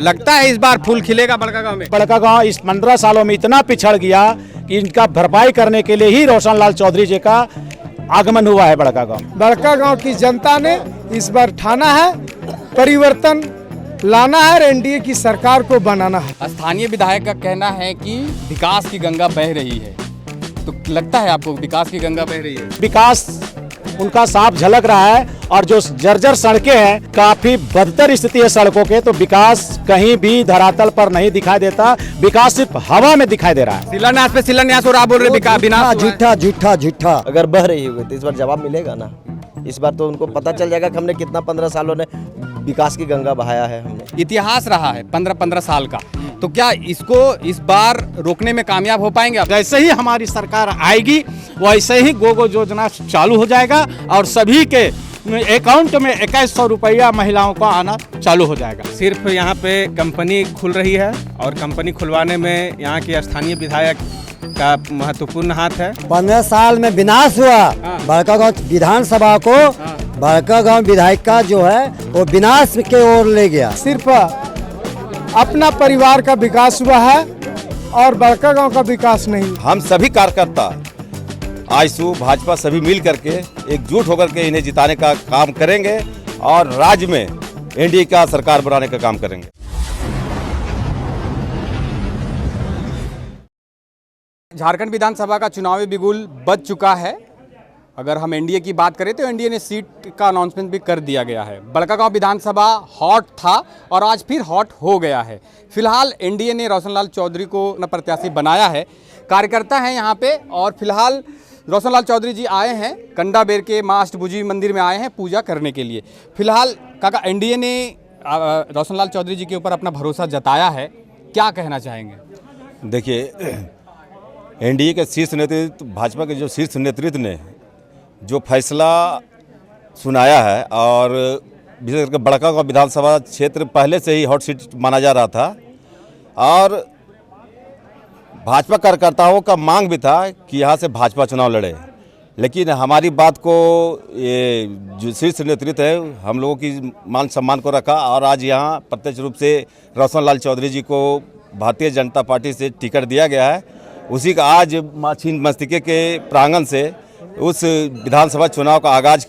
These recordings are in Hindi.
लगता है इस बार फूल खिलेगा बड़कागांव में? बड़कागांव इस 15 सालों में इतना पिछड़ गया कि इनका भरपाई करने के लिए ही रोशनलाल चौधरी जी का आगमन हुआ है बड़कागांव। बड़कागांव की जनता ने इस बार ठाना है परिवर्तन लाना है और एनडीए की सरकार को बनाना है। स्थानीय विधायक का कहना है कि विकास की गंगा बह रही है, तो लगता है आपको विकास की गंगा बह रही है? विकास उनका साफ झलक रहा है और जो जर्जर सड़कें हैं, काफी बदतर स्थिति है सड़कों के, तो विकास कहीं भी धरातल पर नहीं दिखाई देता, विकास सिर्फ हवा में दिखाई दे रहा है। शिलान्यास पे शिलान्यास और आप बोल रहे विकास बिना झूठा अगर बह रही होगी तो इस बार जवाब मिलेगा ना। इस बार तो उनको पता चल जाएगा कि हमने कितना 15 सालों ने विकास की गंगा बहाया है। हमने इतिहास रहा है 15-15 साल का, तो क्या इसको इस बार रोकने में कामयाब हो पाएंगे आप? जैसे ही हमारी सरकार आएगी वैसे ही गोगो योजना चालू हो जाएगा और सभी के अकाउंट में 2100 रुपया महिलाओं को आना चालू हो जाएगा। सिर्फ यहाँ पे कंपनी खुल रही है और कंपनी खुलवाने में यहाँ के स्थानीय विधायक का महत्वपूर्ण हाथ है। 15 साल में विनाश हुआ बड़कागांव विधानसभा को, बड़कागांव विधायक का जो है वो विनाश के ओर ले गया। सिर्फ अपना परिवार का विकास हुआ है और बड़कागांव का विकास नहीं। हम सभी कार्यकर्ता आजसू भाजपा सभी मिल करके एकजुट होकर के इन्हें जिताने का काम करेंगे और राज्य में एनडीए का सरकार बनाने का काम करेंगे। झारखंड विधानसभा का चुनावी बिगुल बज चुका है। अगर हम एनडीए की बात करें तो एनडीए ने सीट का अनाउंसमेंट भी कर दिया गया है। बड़कागांव विधानसभा हॉट था और आज फिर हॉट हो गया है। फिलहाल एनडीए ने रोशनलाल चौधरी को अपना प्रत्याशी बनाया है। कार्यकर्ता हैं यहाँ पे और फिलहाल रोशनलाल चौधरी जी आए हैं कंडाबेर के माँ अष्टभुजी मंदिर में आए हैं पूजा करने के लिए। फिलहाल काका एनडीए ने रोशनलाल चौधरी जी के ऊपर अपना भरोसा जताया है, क्या कहना चाहेंगे? देखिए, एनडीए के शीर्ष नेतृत्व, भाजपा के जो शीर्ष नेतृत्व ने जो फैसला सुनाया है और विशेष करके बड़कागांव विधानसभा क्षेत्र पहले से ही हॉट सीट माना जा रहा था और भाजपा कार्यकर्ताओं का मांग भी था कि यहाँ से भाजपा चुनाव लड़े, लेकिन हमारी बात को ये जो शीर्ष नेतृत्व है हम लोगों की मान सम्मान को रखा और आज यहाँ प्रत्यक्ष रूप से रोशनलाल चौधरी जी को भारतीय जनता पार्टी से टिकट दिया गया है। उसी का आज माँ छिन्नमस्तिके के प्रांगण से उस विधानसभा चुनाव का आगाज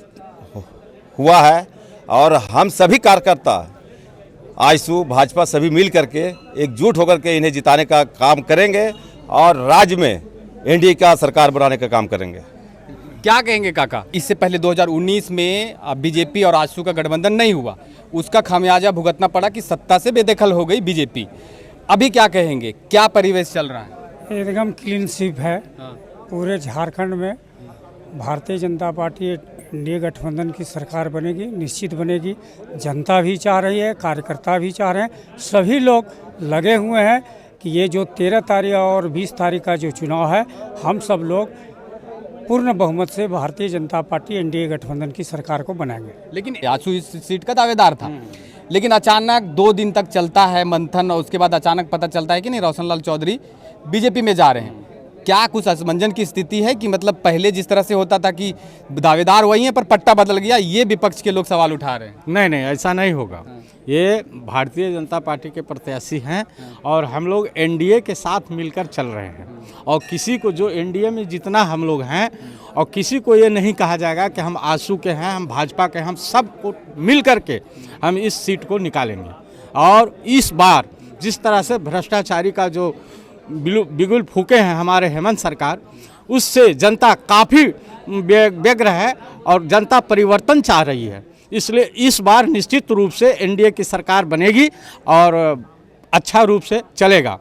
हुआ है और हम सभी कार्यकर्ता आजसू भाजपा सभी मिल करके एकजुट होकर के इन्हें जिताने का काम करेंगे और राज्य में एनडीए का सरकार बनाने का काम करेंगे। क्या कहेंगे काका? इससे पहले 2019 में बीजेपी और आजसू का गठबंधन नहीं हुआ, उसका खामियाजा भुगतना पड़ा कि सत्ता से बेदखल हो गई बीजेपी। अभी क्या कहेंगे, क्या परिवेश चल रहा है? एकदम क्लीन स्वीप है। पूरे झारखंड में भारतीय जनता पार्टी एनडीए गठबंधन की सरकार बनेगी, निश्चित बनेगी। जनता भी चाह रही है, कार्यकर्ता भी चाह रहे हैं, सभी लोग लगे हुए हैं कि ये जो 13 तारीख और 20 तारीख का जो चुनाव है, हम सब लोग पूर्ण बहुमत से भारतीय जनता पार्टी एनडीए गठबंधन की सरकार को बनाएंगे। लेकिन आजसू इस सीट का दावेदार था, लेकिन अचानक 2 दिन तक चलता है मंथन और उसके बाद अचानक पता चलता है कि नहीं, रोशनलाल चौधरी बीजेपी में जा रहे हैं। क्या कुछ असमंजन की स्थिति है कि मतलब पहले जिस तरह से होता था कि दावेदार वही है पर पट्टा बदल गया, ये विपक्ष के लोग सवाल उठा रहे हैं? नहीं, ऐसा नहीं होगा। ये भारतीय जनता पार्टी के प्रत्याशी हैं और हम लोग एनडीए के साथ मिलकर चल रहे हैं और किसी को जो एनडीए में जितना हम लोग हैं और किसी को ये नहीं कहा जाएगा कि हम आजसू के हैं, हम भाजपा के हैं, हम सबको मिल करके हम इस सीट को निकालेंगे। और इस बार जिस तरह से भ्रष्टाचारी का जो बिगुल फूके हैं हमारे हेमंत सरकार, उससे जनता काफ़ी व्यग्र है और जनता परिवर्तन चाह रही है। इसलिए इस बार निश्चित रूप से एनडीए की सरकार बनेगी और अच्छा रूप से चलेगा।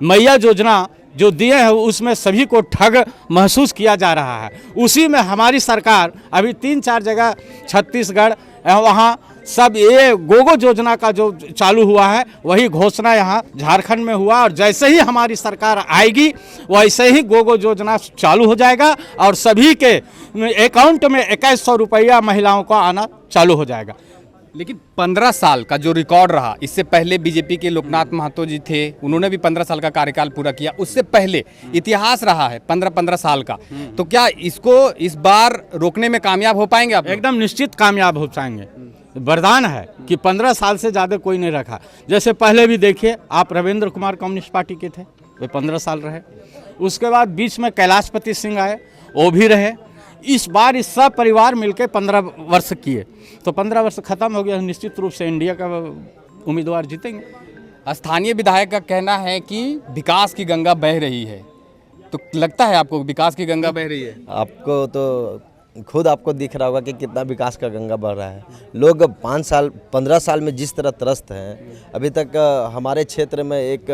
मैया योजना जो दिए हैं उसमें सभी को ठग महसूस किया जा रहा है, उसी में हमारी सरकार अभी 3-4 जगह छत्तीसगढ़ वहाँ सब ये गोगो योजना का जो चालू हुआ है वही घोषणा यहाँ झारखंड में हुआ और जैसे ही हमारी सरकार आएगी वैसे ही गोगो योजना चालू हो जाएगा और सभी के अकाउंट में 2100 रुपया महिलाओं को आना चालू हो जाएगा। लेकिन 15 साल का जो रिकॉर्ड रहा, इससे पहले बीजेपी के लोकनाथ महतो जी थे, उन्होंने भी 15 साल का कार्यकाल पूरा किया, उससे पहले इतिहास रहा है 15-15 साल का, तो क्या इसको इस बार रोकने में कामयाब हो पाएंगे आप? एकदम निश्चित कामयाब हो पाएंगे। वरदान है कि 15 साल से ज़्यादा कोई नहीं रखा। जैसे पहले भी देखिए, आप रविंद्र कुमार कम्युनिस्ट पार्टी के थे, वे 15 साल रहे। उसके बाद बीच में कैलाशपति सिंह आए, वो भी रहे। इस बार इस सब परिवार मिलकर 15 वर्ष किए, तो 15 वर्ष खत्म हो गया। निश्चित रूप से इंडिया का उम्मीदवार जीतेंगे। स्थानीय विधायक का कहना है कि विकास की गंगा बह रही है, तो लगता है आपको विकास की गंगा बह रही है? आपको तो खुद आपको दिख रहा होगा कि कितना विकास का गंगा बह रहा है। लोग 5 साल 15 साल में जिस तरह त्रस्त हैं, अभी तक हमारे क्षेत्र में एक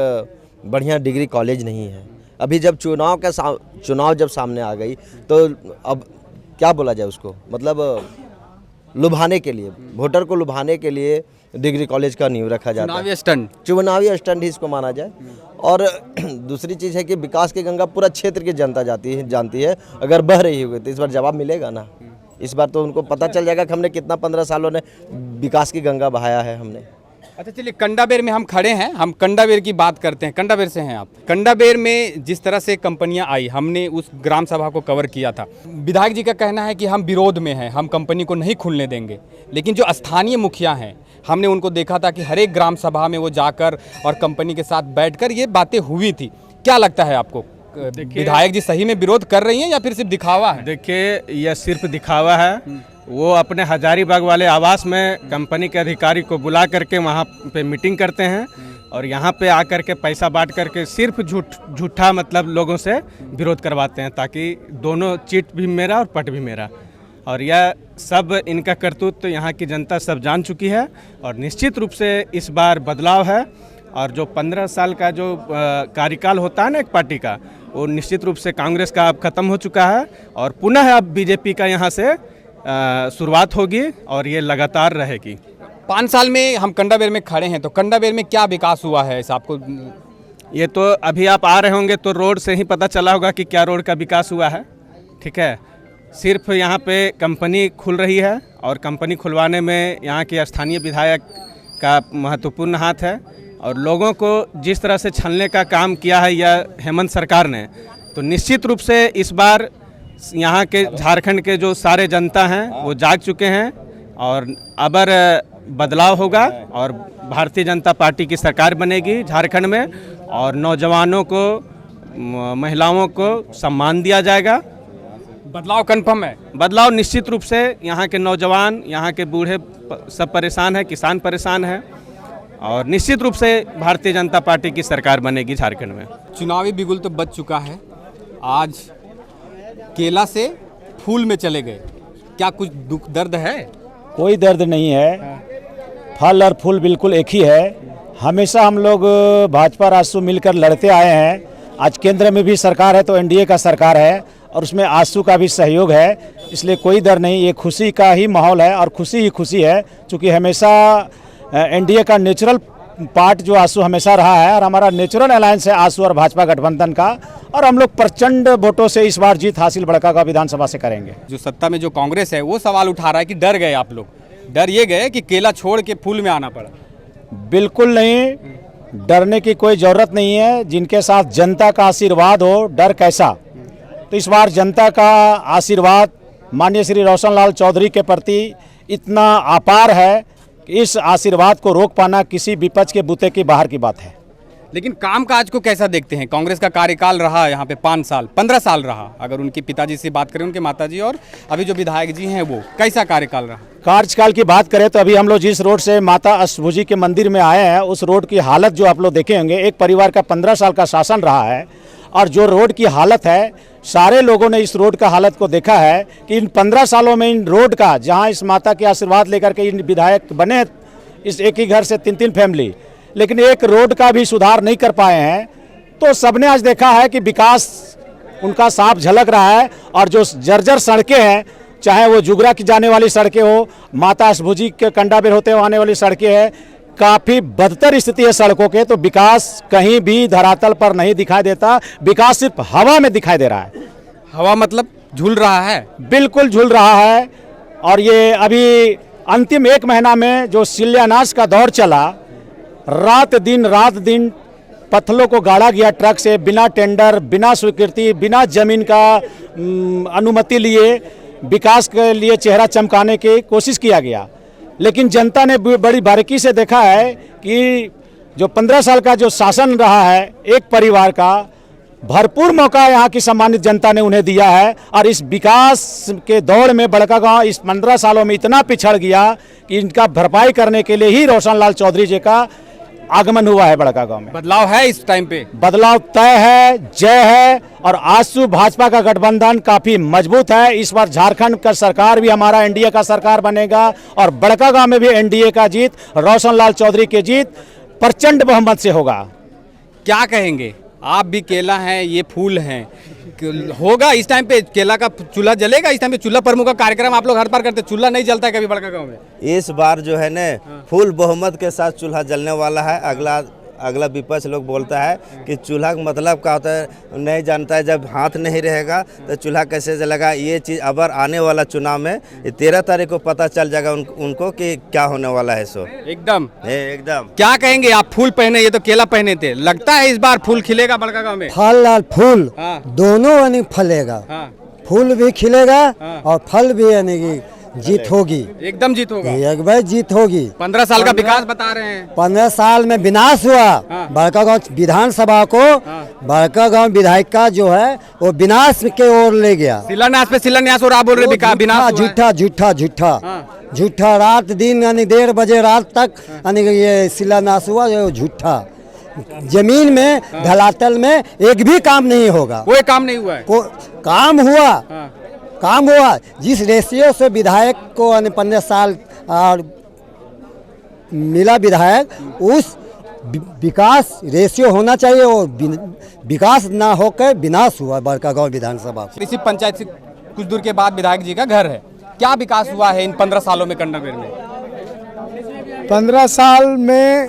बढ़िया डिग्री कॉलेज नहीं है। अभी जब चुनाव जब सामने आ गई, तो अब क्या बोला जाए उसको, मतलब लुभाने के लिए, वोटर को लुभाने के लिए डिग्री कॉलेज का नींव रखा जाता है। चुनावी स्टंट ही इसको माना जाए। और दूसरी चीज़ है कि विकास की गंगा पूरा क्षेत्र की जनता जानती है। अगर बह रही होगी तो इस बार जवाब मिलेगा ना। इस बार तो उनको पता चल जाएगा कि हमने कितना 15 सालों ने विकास की गंगा बहाया है हमने। अच्छा चलिए, कंडाबेर में हम खड़े हैं, हम कंडाबेर की बात करते हैं। कंडाबेर से हैं आप। कंडाबेर में जिस तरह से कंपनियां आई, हमने उस ग्राम सभा को कवर किया था। विधायक जी का कहना है कि हम विरोध में हैं, हम कंपनी को नहीं खुलने देंगे। लेकिन जो स्थानीय मुखिया हैं, हमने उनको देखा था कि हर एक ग्राम सभा में वो जाकर और कंपनी के साथ बैठकर ये बातें हुई थी। क्या लगता है आपको, विधायक जी सही में विरोध कर रही हैं या फिर सिर्फ दिखावा है? देखिए, यह सिर्फ दिखावा है। वो अपने हजारीबाग वाले आवास में कंपनी के अधिकारी को बुला करके वहाँ पे मीटिंग करते हैं और यहाँ पे आकर के पैसा बांट करके सिर्फ झूठा मतलब लोगों से विरोध करवाते हैं, ताकि दोनों चिट भी मेरा और पट भी मेरा। और यह सब इनका करतूत तो यहाँ की जनता सब जान चुकी है। और निश्चित रूप से इस बार बदलाव है। और जो 15 साल का जो कार्यकाल होता है ना एक पार्टी का, वो निश्चित रूप से कांग्रेस का अब खत्म हो चुका है और पुनः अब बीजेपी का यहाँ से शुरुआत होगी और ये लगातार रहेगी। 5 साल में हम कंडाबेर में खड़े हैं, तो कंडाबेर में क्या विकास हुआ है ऐसा आपको? ये तो अभी आप आ रहे होंगे तो रोड से ही पता चला होगा कि क्या रोड का विकास हुआ है। ठीक है, सिर्फ यहाँ पे कंपनी खुल रही है और कंपनी खुलवाने में यहाँ के स्थानीय विधायक का महत्वपूर्ण हाथ है। और लोगों को जिस तरह से छलने का काम किया है यह हेमंत सरकार ने, तो निश्चित रूप से इस बार यहाँ के झारखंड के जो सारे जनता हैं वो जाग चुके हैं और अब बदलाव होगा और भारतीय जनता पार्टी की सरकार बनेगी झारखंड में। और नौजवानों को, महिलाओं को सम्मान दिया जाएगा। बदलाव कन्फर्म है? बदलाव निश्चित रूप से। यहाँ के नौजवान, यहाँ के बूढ़े सब परेशान हैं, किसान परेशान हैं और निश्चित रूप से भारतीय जनता पार्टी की सरकार बनेगी झारखंड में। चुनावी बिगुल तो बच चुका है, आज केला से फूल में चले गए, क्या कुछ दुख दर्द है? कोई दर्द नहीं है, फल और फूल बिल्कुल एक ही है। हमेशा हम लोग भाजपा रासू मिलकर लड़ते आए हैं। आज केंद्र में भी सरकार है तो एनडीए का सरकार है और उसमें आसू का भी सहयोग है, इसलिए कोई डर नहीं। ये खुशी का ही माहौल है और खुशी ही खुशी है, क्योंकि हमेशा एनडीए का नेचुरल पार्ट जो आसू हमेशा रहा है और हमारा नेचुरल अलायंस है आसू और भाजपा गठबंधन का। और हम लोग प्रचंड वोटों से इस बार जीत हासिल बड़कागांव विधानसभा से करेंगे। जो सत्ता में जो कांग्रेस है वो सवाल उठा रहा है कि डर गए आप लोग, डर ये गए कि केला छोड़ के फूल में आना पड़ा। बिल्कुल नहीं, डरने की कोई ज़रूरत नहीं है। जिनके साथ जनता का आशीर्वाद हो, डर कैसा। तो इस बार जनता का आशीर्वाद माननीय श्री रोशन लाल चौधरी के प्रति इतना अपार है कि इस आशीर्वाद को रोक पाना किसी विपक्ष के बूते की बाहर की बात है। लेकिन काम काज को कैसा देखते हैं? कांग्रेस का कार्यकाल रहा यहाँ पे 5 साल 15 साल रहा, अगर उनके पिताजी से बात करें, उनके माताजी और अभी जो विधायक जी हैं, वो कैसा कार्यकाल रहा? कार्यकाल की बात करें तो अभी हम लोग जिस रोड से माता अष्टभुजी के मंदिर में आए हैं, उस रोड की हालत जो आप लोग देखे होंगे, एक परिवार का 15 साल का शासन रहा है और जो रोड की हालत है, सारे लोगों ने इस रोड का हालत को देखा है कि इन 15 सालों में इन रोड का, जहां इस माता के आशीर्वाद लेकर के इन विधायक बने, इस एक ही घर से 3-3 फैमिली, लेकिन एक रोड का भी सुधार नहीं कर पाए हैं। तो सबने आज देखा है कि विकास उनका साफ झलक रहा है। और जो जर्जर सड़कें हैं, चाहे वो जुगरा की जाने वाली सड़कें हो, माता अष्टभुजी के कंडाबेर होते हुए आने वाली सड़कें हैं, काफ़ी बदतर स्थिति है सड़कों के। तो विकास कहीं भी धरातल पर नहीं दिखाई देता, विकास सिर्फ हवा में दिखाई दे रहा है। हवा मतलब झूल रहा है? बिल्कुल झूल रहा है। और ये अभी अंतिम 1 महीना में जो शिलान्यास का दौर चला, रात दिन पत्थरों को गाड़ा गया ट्रक से, बिना टेंडर, बिना स्वीकृति, बिना जमीन का अनुमति लिए विकास के लिए चेहरा चमकाने की कोशिश किया गया। लेकिन जनता ने बड़ी बारीकी से देखा है कि जो 15 साल का जो शासन रहा है एक परिवार का, भरपूर मौका यहाँ की सम्मानित जनता ने उन्हें दिया है। और इस विकास के दौड़ में बड़कागांव इस 15 सालों में इतना पिछड़ गया कि इनका भरपाई करने के लिए ही रोशन लाल चौधरी जी का आगमन हुआ है बड़कागांव में। बदलाव है इस टाइम पे? बदलाव तय है, जय है। और आजसू भाजपा का गठबंधन काफी मजबूत है। इस बार झारखंड का सरकार भी हमारा एनडीए का सरकार बनेगा और बड़कागांव में भी एनडीए का जीत, रोशन लाल चौधरी की जीत प्रचंड बहुमत से होगा। क्या कहेंगे? आप भी केला हैं, ये फूल हैं, होगा इस टाइम पे केला का चूल्हा जलेगा? इस टाइम पे चूल्हा प्रमुख का कार्यक्रम आप लोग हर बार करते, चूल्हा नहीं जलता है कभी बड़कागांव में? इस बार जो है न फुल बहुमत के साथ चूल्हा जलने वाला है। अगला विपक्ष लोग बोलता है कि चूल्हा का मतलब क्या होता है नहीं जानता है, जब हाथ नहीं रहेगा तो चूल्हा कैसे जलेगा। ये चीज़ अब आने वाला चुनाव में 13 तारीख को पता चल जाएगा उनको कि क्या होने वाला है। सो एकदम क्या कहेंगे आप? फूल पहने, ये तो केला पहने थे, लगता है इस बार फूल खिलेगा बड़कागांव में? फल और फूल दोनों यानी फलेगा, फूल भी खिलेगा और फल भी यानी कि जीत होगी, एकदम जीत होगा, एक बार जीत होगी। 15 साल का विकास बता रहे हैं। 15 साल में विनाश हुआ बड़कागांव विधानसभा को। बड़कागांव विधायक का जो है वो विनाश के ओर ले गया। शिलान्यास पे शिलान्यास और आप बोल रहे विनाश? झूठा रात दिन यानी 1:30 बजे रात तक यानी ये शिलान्यास हुआ, ये झूठा। जमीन में धरातल में एक भी काम नहीं होगा, कोई काम नहीं हुआ है। काम हुआ जिस रेशियो से विधायक को 15 साल और मिला विधायक, उस विकास रेशियो होना चाहिए और विकास ना होकर विनाश हुआ बड़कागांव विधानसभा। इसी पंचायत से कुछ दूर के बाद विधायक जी का घर है। क्या विकास हुआ है इन 15 सालों में कंडाबेर में? 15 साल में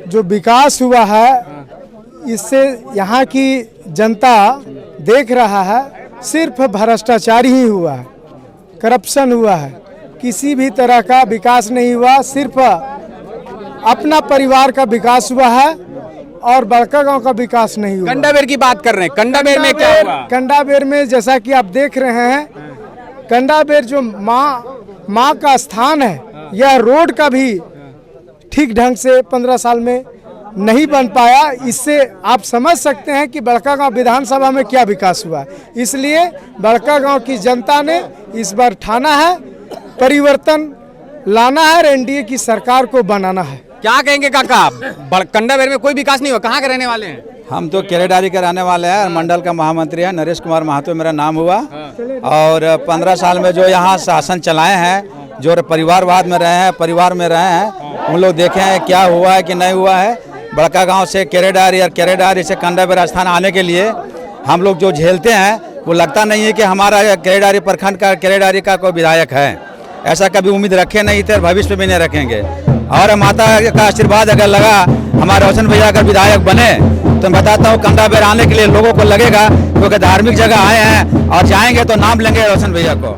जो विकास हुआ है इससे यहाँ की जनता देख रहा है, सिर्फ भ्रष्टाचार ही हुआ है, करप्शन हुआ है, किसी भी तरह का विकास नहीं हुआ। सिर्फ अपना परिवार का विकास हुआ है और बड़कागांव का विकास नहीं हुआ। कंडाबेर की बात कर रहे हैं, कंडाबेर में क्या हुआ? कंडाबेर में जैसा कि आप देख रहे हैं, कंडाबेर जो माँ का स्थान है, यह रोड का भी ठीक ढंग से 15 साल में नहीं बन पाया। इससे आप समझ सकते हैं कि बड़कागांव विधानसभा में क्या विकास हुआ। इसलिए बड़कागांव की जनता ने इस बार ठाना है, परिवर्तन लाना है और एनडीए की सरकार को बनाना है। क्या कहेंगे काका? कंडाबेर में कोई विकास नहीं हुआ, कहाँ के रहने वाले हैं? हम तो केरेडारी के रहने वाले हैं, मंडल का महामंत्री है, नरेश कुमार महतो मेरा नाम हुआ। और 15 साल में जो यहाँ शासन चलाए हैं, जो परिवारवाद में रहे हैं, परिवार में रहे हैं, उन लोग देखे हैं क्या हुआ है कि नहीं हुआ है। बड़कागांव से केरेडारी और केरेडारी से कंडाबेर स्थान आने के लिए हम लोग जो झेलते हैं, वो लगता नहीं है कि हमारा केरेडारी प्रखंड का केरेडारी का कोई विधायक है। ऐसा कभी उम्मीद रखे नहीं थे और भविष्य में भी नहीं रखेंगे। और माता का आशीर्वाद अगर लगा हमारे रोशन भैया अगर विधायक बने, तो मैं बताता हूँ कंडाबेर आने के लिए लोगों को लगेगा, क्योंकि धार्मिक जगह आए हैं और जाएंगे तो नाम लेंगे रोशन भैया को।